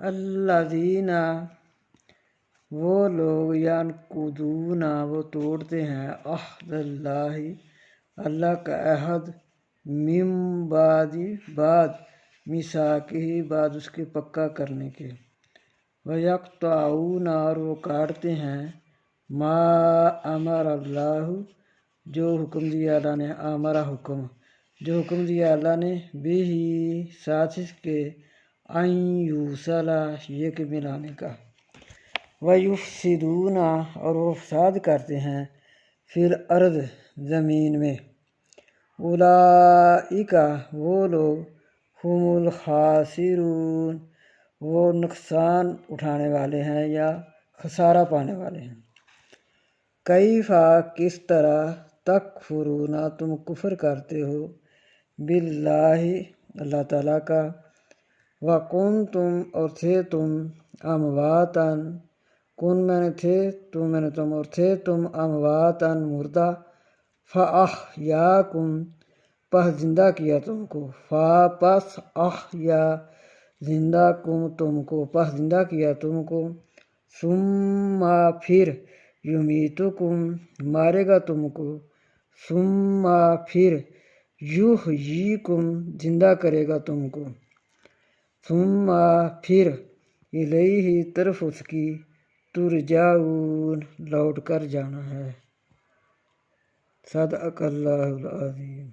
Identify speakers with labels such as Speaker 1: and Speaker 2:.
Speaker 1: الذین وہ لوگ ینقضون وہ توڑتے ہیں عہد اللہ اللہ کا عہد من بعد میثاقہ بعد اس کے پکا کرنے کے ویقطعون اور وہ کاٹتے ہیں ما امر اللہ جو حکم دیا اللہ نے حکم جو حکم دیا اللہ نے بھی ساتھ اس کے ان یوصلا یہ کہ ملانے کا ویفسدون اور وہ فساد کرتے ہیں فی الارض زمین میں اولئک وہ لوگ هم الخاسرون وہ نقصان اٹھانے والے ہیں یا خسارہ پانے والے ہیں کیفا کس طرح تکفرون تم کفر کرتے ہو باللہ اللہ تعالیٰ کا وکنتم اور تھے تم امواتن کن میں نے تھے تم اور تھے تم امواتن مردہ فاحیاکم پس زندہ کیا تم کو پس احیا زندہ کم تم کو پس زندہ کیا تم کو ثم پھر یمیتکم مارے گا تم کو ثم پھر یحییکم زندہ کرے گا تم کو ثم پھر الیہ طرف اس کی ترجعون لوٹ کر جانا ہے۔ صدق اللہ العظیم۔